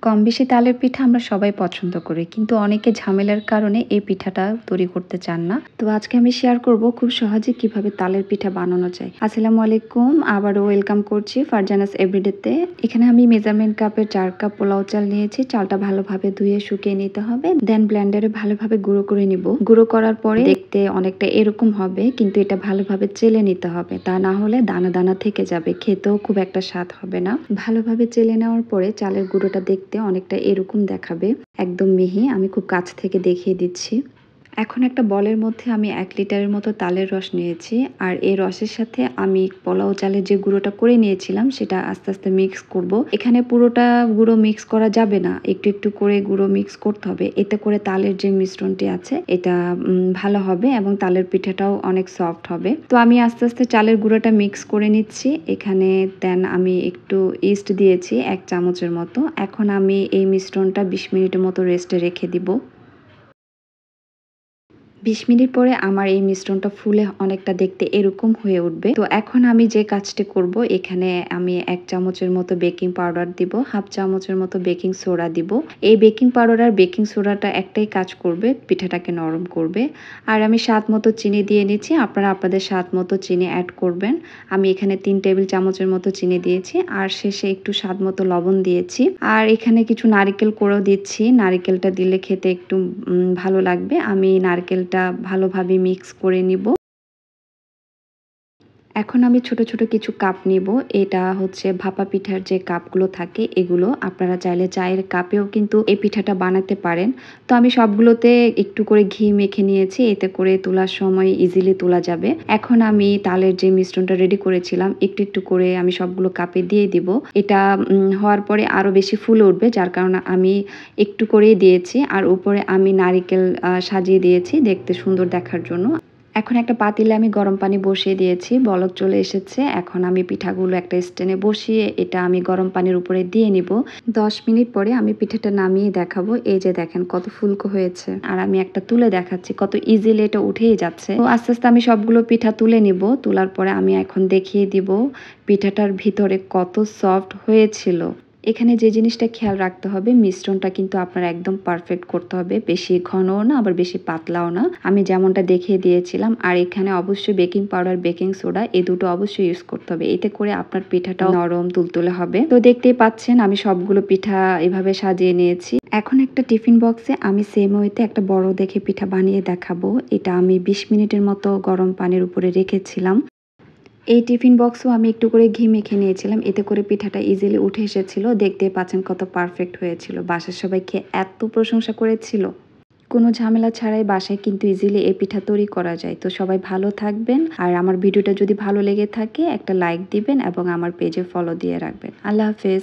কম বেশি তালের পিঠা আমরা সবাই পছন্দ করি, কিন্তু অনেকে ঝামেলার কারণে এই পিঠাটা তৈরি করতে চান না। তো আজকে আমি শেয়ার করব খুব সহজে কিভাবে তালের পিঠা বানানো যায়। আসসালামু আলাইকুম, আবারও ওয়েলকাম করছি ফারজানাস এভরিডেতে। এখানে আমি মেজারমেন্ট কাপের 4 কাপ পোলাও চাল নিয়েছি। চালটা ভালোভাবে ধুয়ে শুকিয়ে নিতে হবে, দেন ব্লেন্ডারে ভালোভাবে গুঁড়ো করে নিব। গুঁড়ো করার পরে দেখতে অনেকটা এরকম হবে, কিন্তু এটা ভালোভাবে চেলে নিতে হবে, তা না হলে দানা দানা থেকে যাবে, খেতেও খুব একটা স্বাদ হবে না। ভালোভাবে চেলে নেওয়ার পরে চালের গুঁড়োটা দেখতে অনেকটা এরকম দেখাবে, একদম মিহি। আমি খুব কাছ থেকে দেখিয়ে দিচ্ছি। এখন একটা বলের মধ্যে আমি 1 লিটারের মতো তালের রস নিয়েছি, আর এই রসের সাথে আমি পোলাও চালের যে গুঁড়োটা করে নিয়েছিলাম সেটা আস্তে আস্তে মিক্স করব। এখানে পুরোটা গুঁড়ো মিক্স করা যাবে না, একটু একটু করে গুঁড়ো মিক্স করতে হবে, এতে করে তালের যে মিশ্রণটি আছে এটা ভালো হবে এবং তালের পিঠাটাও অনেক সফট হবে। তো আমি আস্তে আস্তে চালের গুঁড়োটা মিক্স করে নিচ্ছি। এখানে দেন আমি একটু ইস্ট দিয়েছি 1 চামচের মতো। এখন আমি এই মিশ্রণটা 20 মিনিটের মতো রেস্টে রেখে দিব। 20 মিনিট পরে আমার এই মিশ্রণটা ফুলে অনেকটা দেখতে এরকম হয়ে উঠবে। তো এখন আমি যে কাজটি করব, এখানে আমি 1 চামচের মতো বেকিং পাউডার দিব, হাফ চামচের মতো বেকিং সোডা দিব। এই বেকিং পাউডার আর বেকিং সোডাটা একটাই কাজ করবে, পিঠাটাকে নরম করবে। আর আমি স্বাদ মতো চিনি দিয়ে নিচ্ছি, আপনারা আপনাদের স্বাদ মতো চিনি অ্যাড করবেন। আমি এখানে 3 টেবিল চামচের মতো চিনি দিয়েছি, আর শেষে একটু স্বাদ মতো লবণ দিয়েছি। আর এখানে কিছু নারিকেল কোড়াও দিচ্ছি, নারিকেলটা দিলে খেতে একটু ভালো লাগবে। আমি নারকেলটা ভালোভাবে মিক্স করে নিব। এখন আমি ছোট ছোট কিছু কাপ নিব। এটা হচ্ছে ভাপা পিঠার যে কাপগুলো থাকে এগুলো। আপনারা চাইলে চায়ের কাপেও কিন্তু এই পিঠাটা বানাতে পারেন। তো আমি সবগুলোতে একটু করে ঘি মেখে নিয়েছি, এতে করে তোলার সময় ইজিলি তোলা যাবে। এখন আমি তালের যে মিশ্রণটা রেডি করেছিলাম একটু একটু করে আমি সবগুলো কাপে দিয়ে দিব। এটা হওয়ার পরে আরো বেশি ফুলে উঠবে, যার কারণে আমি একটু করেই দিয়েছি। আর উপরে আমি নারিকেল সাজিয়ে দিয়েছি দেখতে সুন্দর দেখার জন্য। এখন একটা পাতিলে আমি গরম পানি বসিয়ে দিয়েছি, বলক চলে এসেছে। এখন আমি পিঠাগুলো একটা স্ট্যান্ডে বসিয়ে এটা আমি গরম পানির উপরে দিয়ে নিব। 10 মিনিট পরে আমি পিঠাটা নামিয়ে দেখাবো। এই যে দেখেন কত ফুলকো হয়েছে, আর আমি একটা তুলে দেখাচ্ছি কত ইজিলি এটা উঠেই যাচ্ছে। তো আস্তে আস্তে আমি সবগুলো পিঠা তুলে নিব। তোলার পরে আমি এখন দেখিয়ে দিব পিঠাটার ভিতরে কত সফট হয়েছিল। এখানে যে জিনিসটা খেয়াল রাখতে হবে, মিশ্রণটা কিন্তু আপনার একদম পারফেক্ট করতে হবে, বেশি ঘনও না আবার বেশি পাতলাও না, আমি যেমনটা দেখিয়ে দিয়েছিলাম। আর এখানে অবশ্যই বেকিং পাউডার বেকিং সোডা এই দুটো অবশ্যই ইউজ করতে হবে, এতে করে আপনার পিঠাটাও নরম তুলতুলে হবে। তো দেখতেই পাচ্ছেন আমি সবগুলো পিঠা এভাবে সাজিয়ে নিয়েছি। এখন একটা টিফিন বক্সে আমি সেম ওয়েতে একটা বড় দেখে পিঠা বানিয়ে দেখাবো। এটা আমি 20 মিনিটের মতো গরম পানির উপরে রেখেছিলাম। এই টিফিন বক্সও আমি একটু করে ঘি মেখে নিয়েছিলাম, এতে করে পিঠাটা ইজিলি উঠে এসেছিল। দেখতে পাচ্ছেন কত পারফেক্ট হয়েছিল, বাসার সবাই খেয়ে এত প্রশংসা করেছিল। কোনো ঝামেলা ছাড়াই বাসায় কিন্তু ইজিলি এই পিঠা তৈরি করা যায়। তো সবাই ভালো থাকবেন, আর আমার ভিডিওটা যদি ভালো লেগে থাকে একটা লাইক দিবেন এবং আমার পেজে ফলো দিয়ে রাখবেন। আল্লাহ হাফেজ।